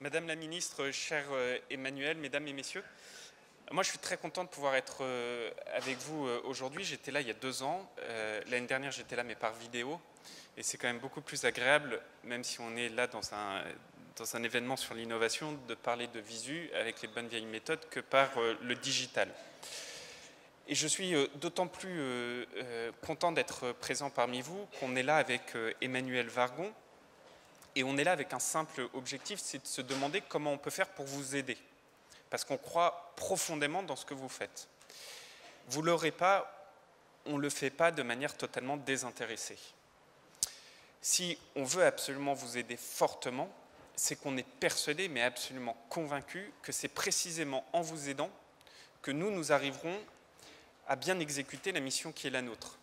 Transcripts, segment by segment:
Madame la ministre, cher Emmanuel, mesdames et messieurs, moi je suis très content de pouvoir être avec vous aujourd'hui. J'étais là il y a 2 ans. L'année dernière j'étais là mais par vidéo. Et c'est quand même beaucoup plus agréable, même si on est là dans un événement sur l'innovation, de parler de visu avec les bonnes vieilles méthodes que par le digital. Et je suis d'autant plus content d'être présent parmi vous qu'on est là avec Emmanuel Vargon. Et on est là avec un simple objectif, c'est de se demander comment on peut faire pour vous aider. Parce qu'on croit profondément dans ce que vous faites. Vous ne l'aurez pas, on ne le fait pas de manière totalement désintéressée. Si on veut absolument vous aider fortement, c'est qu'on est persuadé, mais absolument convaincu, que c'est précisément en vous aidant que nous arriverons à bien exécuter la mission qui est la nôtre,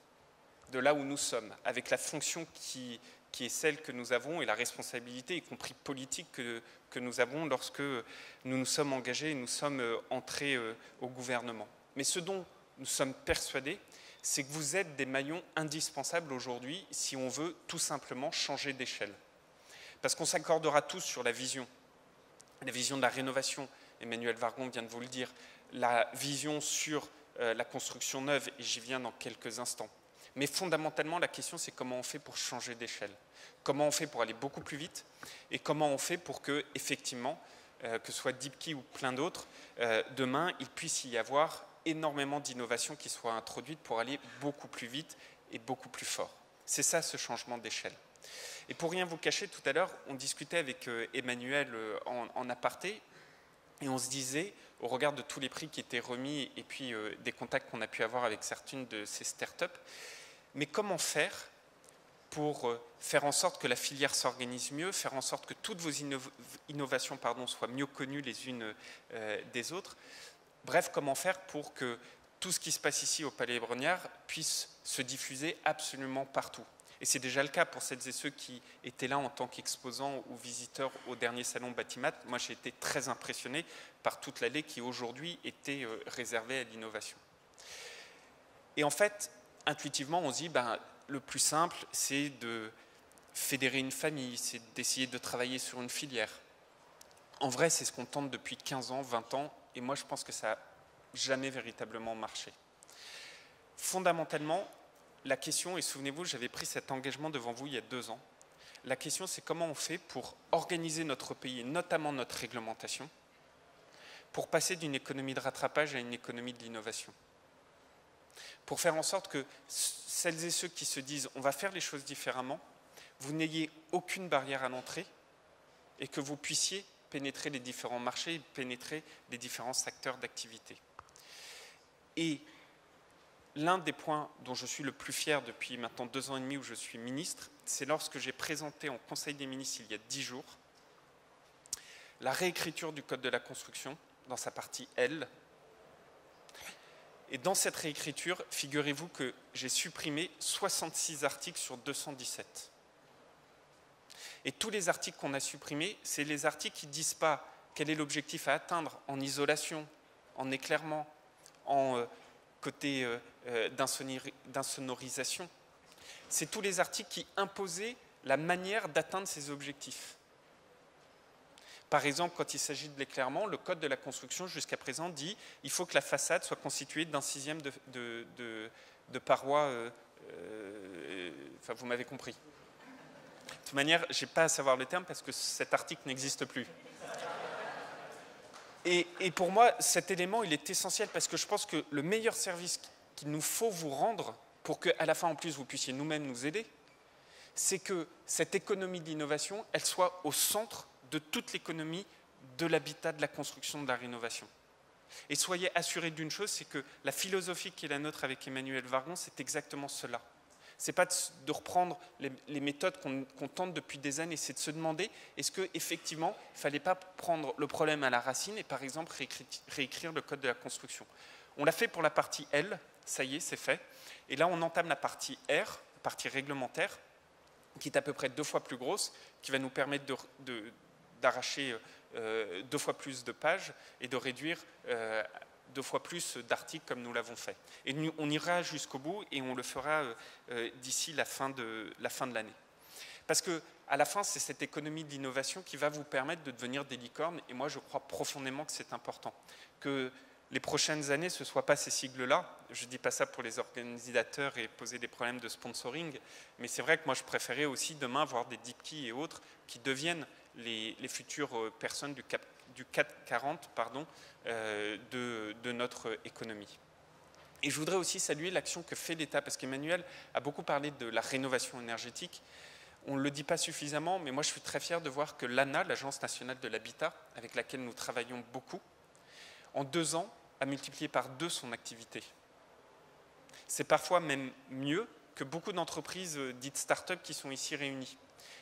de là où nous sommes, avec la fonction qui est celle que nous avons et la responsabilité, y compris politique, que nous avons lorsque nous nous sommes engagés et nous sommes entrés au gouvernement. Mais ce dont nous sommes persuadés, c'est que vous êtes des maillons indispensables aujourd'hui si on veut tout simplement changer d'échelle. Parce qu'on s'accordera tous sur la vision de la rénovation, Emmanuel Vargon vient de vous le dire, la vision sur la construction neuve, et j'y viens dans quelques instants. Mais fondamentalement, la question, c'est comment on fait pour changer d'échelle. Comment on fait pour aller beaucoup plus vite et comment on fait pour que, effectivement, que ce soit DeepKey ou plein d'autres, demain, il puisse y avoir énormément d'innovations qui soient introduites pour aller beaucoup plus vite et beaucoup plus fort. C'est ça, ce changement d'échelle. Et pour rien vous cacher, tout à l'heure, on discutait avec Emmanuel en aparté et on se disait, au regard de tous les prix qui étaient remis et puis des contacts qu'on a pu avoir avec certaines de ces startups, mais comment faire pour faire en sorte que la filière s'organise mieux, faire en sorte que toutes vos innovations soient mieux connues les unes des autres. Bref, comment faire pour que tout ce qui se passe ici au Palais Brongniart puisse se diffuser absolument partout. Et c'est déjà le cas pour celles et ceux qui étaient là en tant qu'exposants ou visiteurs au dernier salon Batimat. Moi, j'ai été très impressionné par toute l'allée qui aujourd'hui était réservée à l'innovation. Et en fait, intuitivement, on se dit, le plus simple, c'est de fédérer une famille, c'est d'essayer de travailler sur une filière. En vrai, c'est ce qu'on tente depuis 15 ans, 20 ans, et moi, je pense que ça n'a jamais véritablement marché. Fondamentalement, la question, et souvenez-vous, j'avais pris cet engagement devant vous il y a 2 ans, la question, c'est comment on fait pour organiser notre pays, et notamment notre réglementation, pour passer d'une économie de rattrapage à une économie de l'innovation. Pour faire en sorte que celles et ceux qui se disent on va faire les choses différemment, vous n'ayez aucune barrière à l'entrée et que vous puissiez pénétrer les différents marchés et pénétrer les différents secteurs d'activité. Et l'un des points dont je suis le plus fier depuis maintenant 2 ans et demi où je suis ministre, c'est lorsque j'ai présenté en Conseil des ministres il y a 10 jours la réécriture du Code de la construction dans sa partie L. Et dans cette réécriture, figurez-vous que j'ai supprimé 66 articles sur 217. Et tous les articles qu'on a supprimés, c'est les articles qui ne disent pas quel est l'objectif à atteindre en isolation, en éclairement, en côté d'insonorisation. C'est tous les articles qui imposaient la manière d'atteindre ces objectifs. Par exemple, quand il s'agit de l'éclairement, le Code de la construction, jusqu'à présent, dit qu'il faut que la façade soit constituée d'un 1/6 de parois. Enfin, vous m'avez compris. De toute manière, je n'ai pas à savoir le terme parce que cet article n'existe plus. Et pour moi, cet élément, il est essentiel parce que je pense que le meilleur service qu'il nous faut vous rendre pour qu'à la fin, en plus, vous puissiez nous-mêmes nous aider, c'est que cette économie de l'innovation, elle soit au centre de toute l'économie de l'habitat, de la construction, de la rénovation. Et soyez assurés d'une chose, c'est que la philosophie qui est la nôtre avec Emmanuel Vargon, c'est exactement cela. Ce n'est pas de reprendre les méthodes qu'on tente depuis des années, c'est de se demander est-ce qu'effectivement, il ne fallait pas prendre le problème à la racine et par exemple réécrire le Code de la construction. On l'a fait pour la partie L, ça y est, c'est fait. Et là, on entame la partie R, la partie réglementaire, qui est à peu près 2 fois plus grosse, qui va nous permettre d'arracher 2 fois plus de pages et de réduire 2 fois plus d'articles comme nous l'avons fait. Et on ira jusqu'au bout et on le fera d'ici la fin de l'année. Parce que à la fin, c'est cette économie d'innovation qui va vous permettre de devenir des licornes. Et moi, je crois profondément que c'est important. Que les prochaines années, ce ne soient pas ces sigles-là. Je ne dis pas ça pour les organisateurs et poser des problèmes de sponsoring. Mais c'est vrai que moi, je préférais aussi demain voir des DeepKey et autres qui deviennent les futures personnes du CAC 40 de notre économie. Et je voudrais aussi saluer l'action que fait l'État, parce qu'Emmanuel a beaucoup parlé de la rénovation énergétique. On ne le dit pas suffisamment, mais moi je suis très fier de voir que l'ANA, l'Agence nationale de l'habitat, avec laquelle nous travaillons beaucoup, en 2 ans, a multiplié par 2 son activité. C'est parfois même mieux que beaucoup d'entreprises dites start-up qui sont ici réunies.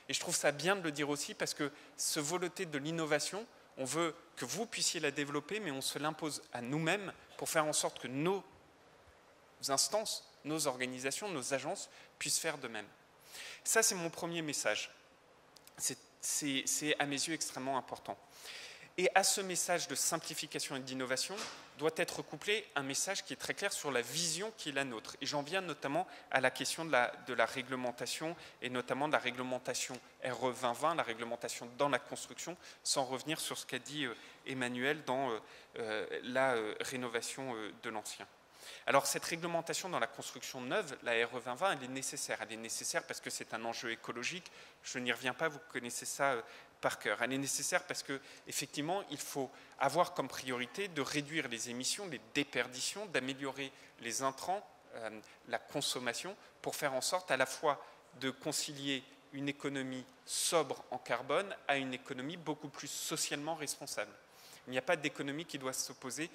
Et je trouve ça bien de le dire aussi, parce que ce volonté de l'innovation, on veut que vous puissiez la développer, mais on se l'impose à nous-mêmes pour faire en sorte que nos instances, nos organisations, nos agences puissent faire de même. Ça, c'est mon premier message. C'est à mes yeux extrêmement important. Et à ce message de simplification et d'innovation doit être couplé un message qui est très clair sur la vision qui est la nôtre. Et j'en viens notamment à la question de la réglementation, et notamment de la réglementation RE 2020, la réglementation dans la construction, sans revenir sur ce qu'a dit Emmanuel dans la rénovation de l'ancien. Alors cette réglementation dans la construction neuve, la RE 2020, elle est nécessaire. Elle est nécessaire parce que c'est un enjeu écologique. Je n'y reviens pas, vous connaissez ça par cœur. Elle est nécessaire parce qu'effectivement, il faut avoir comme priorité de réduire les émissions, les déperditions, d'améliorer les intrants, la consommation, pour faire en sorte à la fois de concilier une économie sobre en carbone à une économie beaucoup plus socialement responsable. Il n'y a pas d'économie qui doit s'opposer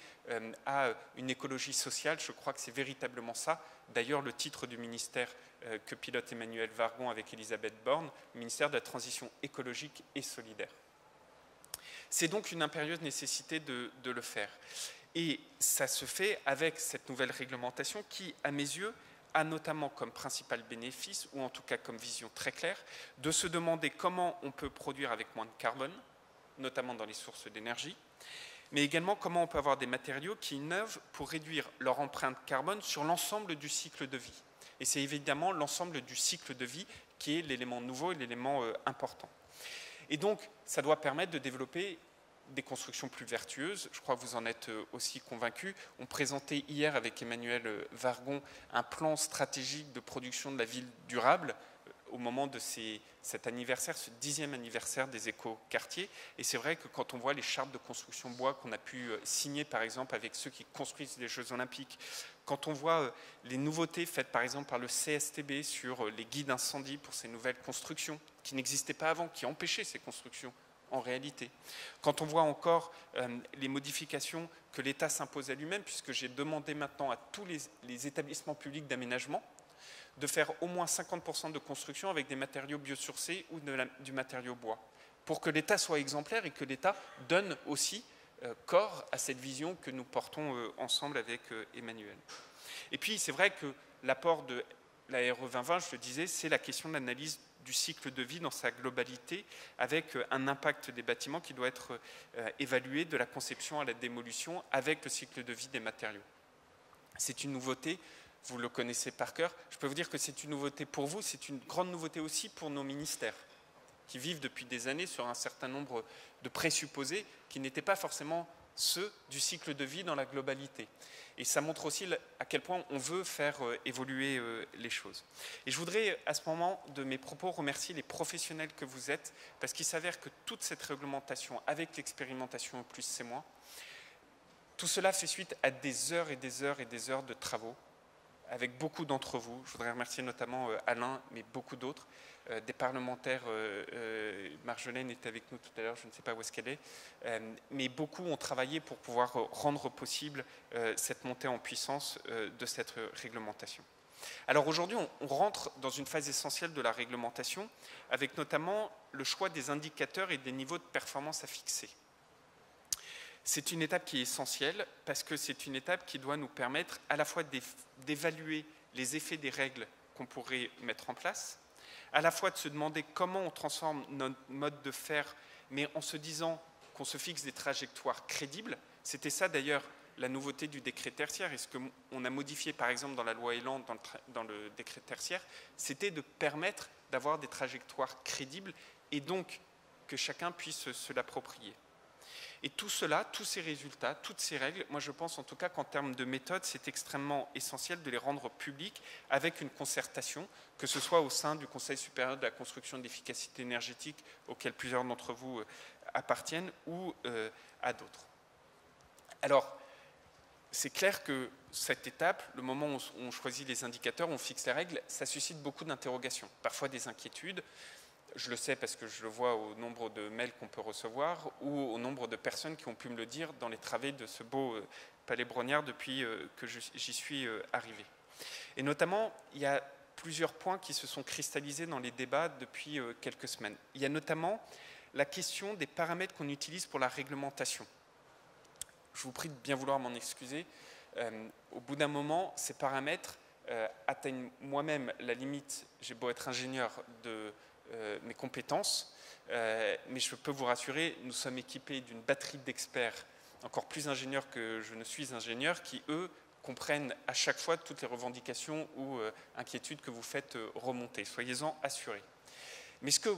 à une écologie sociale. Je crois que c'est véritablement ça. D'ailleurs, le titre du ministère que pilote Emmanuel Vargon avec Elisabeth Borne, ministère de la transition écologique et solidaire. C'est donc une impérieuse nécessité de le faire. Et ça se fait avec cette nouvelle réglementation qui, à mes yeux, a notamment comme principal bénéfice, ou en tout cas comme vision très claire, de se demander comment on peut produire avec moins de carbone, notamment dans les sources d'énergie, mais également comment on peut avoir des matériaux qui innovent pour réduire leur empreinte carbone sur l'ensemble du cycle de vie. Et c'est évidemment l'ensemble du cycle de vie qui est l'élément nouveau et l'élément important. Et donc, ça doit permettre de développer des constructions plus vertueuses. Je crois que vous en êtes aussi convaincus. On présentait hier avec Emmanuel Vargon un plan stratégique de production de la ville durable au moment de cet anniversaire, ce 10e anniversaire des écoquartiers. Et c'est vrai que quand on voit les chartes de construction bois qu'on a pu signer, par exemple, avec ceux qui construisent les Jeux Olympiques, quand on voit les nouveautés faites, par exemple, par le CSTB sur les guides incendie pour ces nouvelles constructions, qui n'existaient pas avant, qui empêchaient ces constructions, en réalité. Quand on voit encore les modifications que l'État s'impose à lui-même, puisque j'ai demandé maintenant à tous les établissements publics d'aménagement de faire au moins 50% de construction avec des matériaux biosourcés ou du matériau bois, pour que l'État soit exemplaire et que l'État donne aussi corps à cette vision que nous portons ensemble avec Emmanuel. Et puis c'est vrai que l'apport de la RE 2020, je le disais, c'est la question de l'analyse du cycle de vie dans sa globalité, avec un impact des bâtiments qui doit être évalué de la conception à la démolition, avec le cycle de vie des matériaux. C'est une nouveauté. Vous le connaissez par cœur. Je peux vous dire que c'est une nouveauté pour vous, c'est une grande nouveauté aussi pour nos ministères, qui vivent depuis des années sur un certain nombre de présupposés qui n'étaient pas forcément ceux du cycle de vie dans la globalité. Et ça montre aussi à quel point on veut faire évoluer les choses. Et je voudrais, à ce moment de mes propos, remercier les professionnels que vous êtes, parce qu'il s'avère que toute cette réglementation, avec l'expérimentation plus c'est moi, tout cela fait suite à des heures et des heures et des heures de travaux, avec beaucoup d'entre vous. Je voudrais remercier notamment Alain, mais beaucoup d'autres, des parlementaires. Marjolaine était avec nous tout à l'heure, je ne sais pas où est-ce qu'elle est, mais beaucoup ont travaillé pour pouvoir rendre possible cette montée en puissance de cette réglementation. Alors aujourd'hui, on rentre dans une phase essentielle de la réglementation, avec notamment le choix des indicateurs et des niveaux de performance à fixer. C'est une étape qui est essentielle parce que c'est une étape qui doit nous permettre à la fois d'évaluer les effets des règles qu'on pourrait mettre en place, à la fois de se demander comment on transforme notre mode de faire, mais en se disant qu'on se fixe des trajectoires crédibles. C'était ça d'ailleurs la nouveauté du décret tertiaire et ce qu'on a modifié par exemple dans la loi Elan, dans le décret tertiaire, c'était de permettre d'avoir des trajectoires crédibles et donc que chacun puisse se l'approprier. Et tout cela, tous ces résultats, toutes ces règles, moi je pense en tout cas qu'en termes de méthode, c'est extrêmement essentiel de les rendre publics avec une concertation, que ce soit au sein du Conseil supérieur de la construction et de l'efficacité énergétique, auquel plusieurs d'entre vous appartiennent, ou à d'autres. Alors, c'est clair que cette étape, le moment où on choisit les indicateurs, on fixe les règles, ça suscite beaucoup d'interrogations, parfois des inquiétudes. Je le sais parce que je le vois au nombre de mails qu'on peut recevoir ou au nombre de personnes qui ont pu me le dire dans les travées de ce beau palais Brognard depuis que j'y suis arrivé. Et notamment, il y a plusieurs points qui se sont cristallisés dans les débats depuis quelques semaines. Il y a notamment la question des paramètres qu'on utilise pour la réglementation. Je vous prie de bien vouloir m'en excuser. Au bout d'un moment, ces paramètres atteignent moi-même la limite, j'ai beau être ingénieur, de mes compétences, mais je peux vous rassurer, nous sommes équipés d'une batterie d'experts encore plus ingénieurs que je ne suis ingénieur, qui eux comprennent à chaque fois toutes les revendications ou inquiétudes que vous faites remonter. Soyez-en assurés. Mais ce que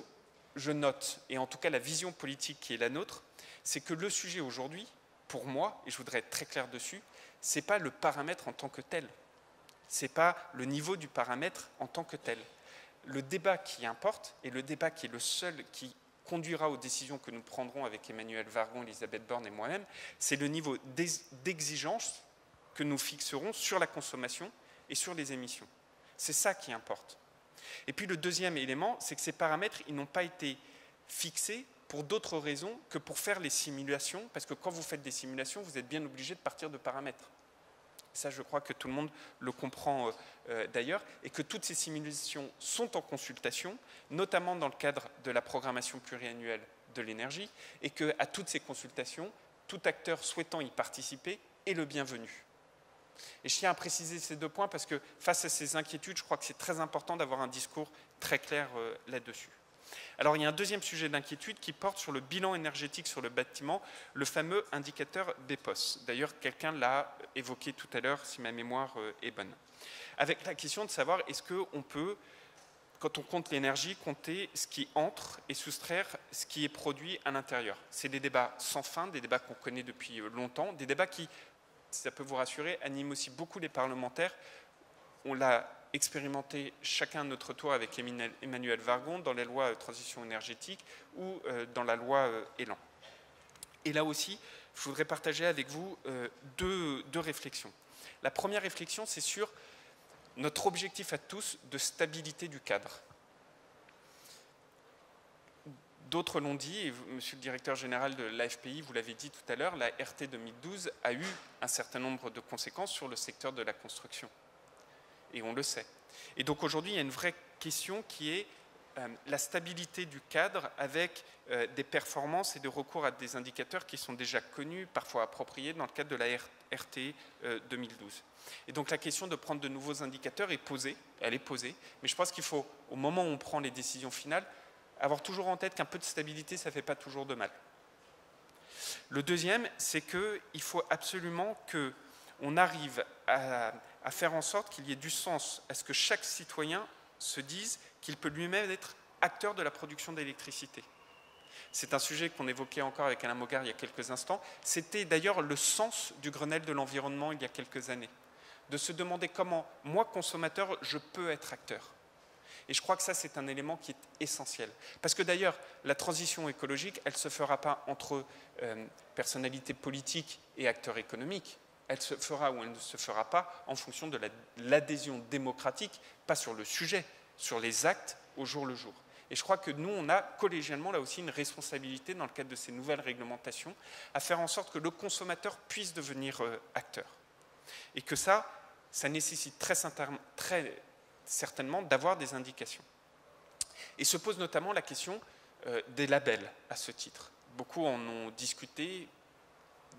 je note, et en tout cas la vision politique qui est la nôtre, c'est que le sujet aujourd'hui, pour moi, et je voudrais être très clair dessus, ce n'est pas le paramètre en tant que tel. Ce n'est pas le niveau du paramètre en tant que tel. Le débat qui importe, et le débat qui est le seul qui conduira aux décisions que nous prendrons avec Emmanuel Wargon, Elisabeth Borne et moi-même, c'est le niveau d'exigence que nous fixerons sur la consommation et sur les émissions. C'est ça qui importe. Et puis le deuxième élément, c'est que ces paramètres, ils n'ont pas été fixés pour d'autres raisons que pour faire les simulations, parce que quand vous faites des simulations, vous êtes bien obligé de partir de paramètres. Ça, je crois que tout le monde le comprend d'ailleurs, et que toutes ces simulations sont en consultation, notamment dans le cadre de la programmation pluriannuelle de l'énergie, et qu'à toutes ces consultations, tout acteur souhaitant y participer est le bienvenu. Et je tiens à préciser ces deux points parce que face à ces inquiétudes, je crois que c'est très important d'avoir un discours très clair là-dessus. Alors il y a un deuxième sujet d'inquiétude qui porte sur le bilan énergétique sur le bâtiment, le fameux indicateur BEPOS. D'ailleurs, quelqu'un l'a évoqué tout à l'heure, si ma mémoire est bonne. Avec la question de savoir est-ce qu'on peut, quand on compte l'énergie, compter ce qui entre et soustraire ce qui est produit à l'intérieur. C'est des débats sans fin, des débats qu'on connaît depuis longtemps, des débats qui, si ça peut vous rassurer, animent aussi beaucoup les parlementaires. On l'a expérimenté chacun à notre tour avec Emmanuel Wargon dans la loi transition énergétique ou dans la loi Elan. Et là aussi, je voudrais partager avec vous deux réflexions. La première réflexion, c'est sur notre objectif à tous de stabilité du cadre. D'autres l'ont dit, et monsieur le directeur général de l'AFPI, vous l'avez dit tout à l'heure, la RT 2012 a eu un certain nombre de conséquences sur le secteur de la construction. Et on le sait. Et donc aujourd'hui, il y a une vraie question qui est la stabilité du cadre avec des performances et de recours à des indicateurs qui sont déjà connus, parfois appropriés dans le cadre de la RT 2012. Et donc la question de prendre de nouveaux indicateurs est posée, elle est posée, mais je pense qu'il faut, au moment où on prend les décisions finales, avoir toujours en tête qu'un peu de stabilité, ça ne fait pas toujours de mal. Le deuxième, c'est qu'il faut absolument qu'on arrive à faire en sorte qu'il y ait du sens à ce que chaque citoyen se dise qu'il peut lui-même être acteur de la production d'électricité. C'est un sujet qu'on évoquait encore avec Alain Mogard il y a quelques instants. C'était d'ailleurs le sens du Grenelle de l'environnement il y a quelques années, de se demander comment, moi, consommateur, je peux être acteur. Et je crois que ça, c'est un élément qui est essentiel. Parce que d'ailleurs, la transition écologique, elle ne se fera pas entre personnalités politiques et acteurs économiques. Elle se fera ou elle ne se fera pas en fonction de l'adhésion démocratique, pas sur le sujet, sur les actes au jour le jour. Et je crois que nous, on a collégialement là aussi une responsabilité dans le cadre de ces nouvelles réglementations à faire en sorte que le consommateur puisse devenir acteur. Et que ça nécessite très certainement d'avoir des indications. Et se pose notamment la question des labels à ce titre. Beaucoup en ont discuté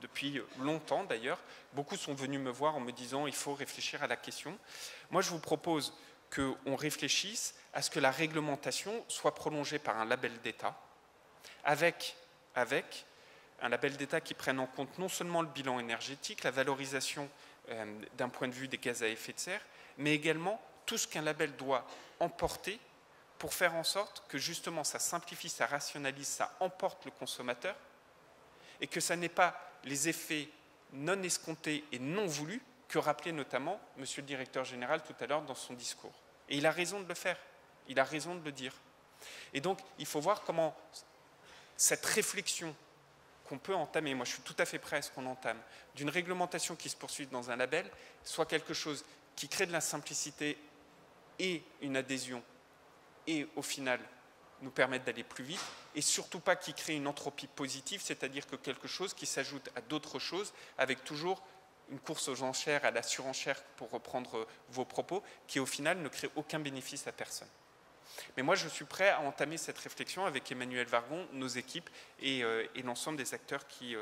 depuis longtemps d'ailleurs. Beaucoup sont venus me voir en me disant il faut réfléchir à la question. Moi, je vous propose qu'on réfléchisse à ce que la réglementation soit prolongée par un label d'État avec un label d'État qui prenne en compte non seulement le bilan énergétique, la valorisation d'un point de vue des gaz à effet de serre, mais également tout ce qu'un label doit emporter pour faire en sorte que justement ça simplifie, ça rationalise, ça emporte le consommateur et que ça n'ait pas les effets non escomptés et non voulus que rappelait notamment Monsieur le Directeur Général tout à l'heure dans son discours. Et il a raison de le faire, il a raison de le dire. Et donc il faut voir comment cette réflexion qu'on peut entamer, moi je suis tout à fait prêt à ce qu'on entame, d'une réglementation qui se poursuit dans un label, soit quelque chose qui crée de la simplicité et une adhésion, et au final nous permettre d'aller plus vite, et surtout pas qui crée une entropie positive, c'est-à-dire que quelque chose qui s'ajoute à d'autres choses, avec toujours une course aux enchères, à la surenchère, pour reprendre vos propos, qui au final ne crée aucun bénéfice à personne. Mais moi, je suis prêt à entamer cette réflexion avec Emmanuel Wargon, nos équipes et l'ensemble des acteurs qui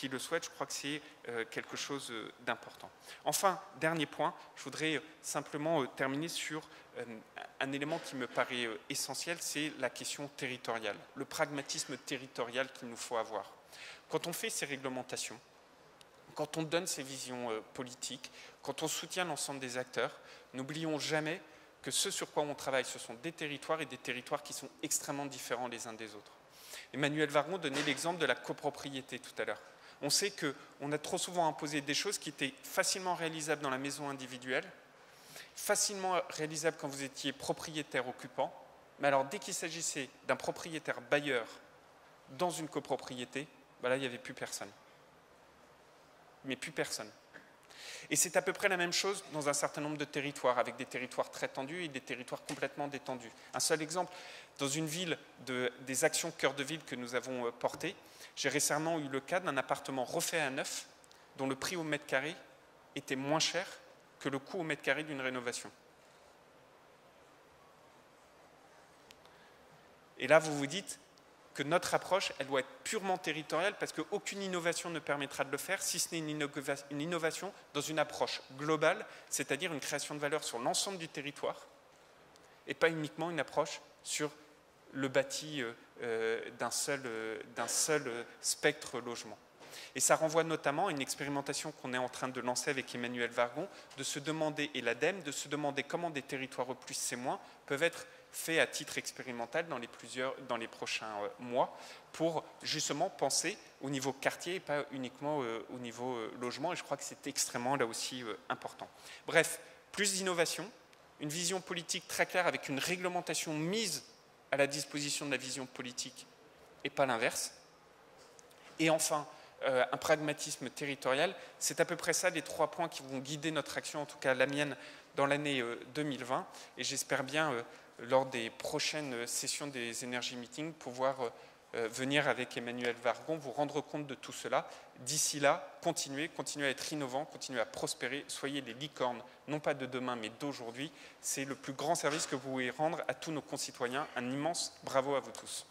le souhaitent. Je crois que c'est quelque chose d'important. Enfin, dernier point, je voudrais simplement terminer sur un élément qui me paraît essentiel, c'est la question territoriale, le pragmatisme territorial qu'il nous faut avoir. Quand on fait ces réglementations, quand on donne ces visions politiques, quand on soutient l'ensemble des acteurs, n'oublions jamais que ce sur quoi on travaille, ce sont des territoires et des territoires qui sont extrêmement différents les uns des autres. Emmanuel Wargon donnait l'exemple de la copropriété tout à l'heure. On sait qu'on a trop souvent imposé des choses qui étaient facilement réalisables dans la maison individuelle, facilement réalisables quand vous étiez propriétaire occupant, mais alors dès qu'il s'agissait d'un propriétaire bailleur dans une copropriété, ben là il n'y avait plus personne. Mais plus personne. Et c'est à peu près la même chose dans un certain nombre de territoires, avec des territoires très tendus et des territoires complètement détendus. Un seul exemple, dans une ville, des actions cœur de ville que nous avons portées, j'ai récemment eu le cas d'un appartement refait à neuf, dont le prix au mètre carré était moins cher que le coût au mètre carré d'une rénovation. Et là, vous vous dites que notre approche, elle doit être purement territoriale parce qu'aucune innovation ne permettra de le faire si ce n'est une innovation dans une approche globale, c'est-à-dire une création de valeur sur l'ensemble du territoire et pas uniquement une approche sur le bâti d'un seul spectre logement. Et ça renvoie notamment à une expérimentation qu'on est en train de lancer avec Emmanuel Wargon, de se demander, et l'ADEME, de se demander comment des territoires plus c'est moins peuvent être faits à titre expérimental dans les prochains mois pour justement penser au niveau quartier et pas uniquement au niveau logement. Et je crois que c'est extrêmement là aussi important. Bref, plus d'innovation, une vision politique très claire avec une réglementation mise à la disposition de la vision politique et pas l'inverse. Et enfin, un pragmatisme territorial, c'est à peu près ça les 3 points qui vont guider notre action, en tout cas la mienne, dans l'année 2020. Et j'espère bien, lors des prochaines sessions des Energy Meetings, pouvoir venir avec Emmanuel Wargon, vous rendre compte de tout cela. D'ici là, continuez à être innovants, continuez à prospérer, soyez les licornes, non pas de demain, mais d'aujourd'hui. C'est le plus grand service que vous pouvez rendre à tous nos concitoyens. Un immense bravo à vous tous.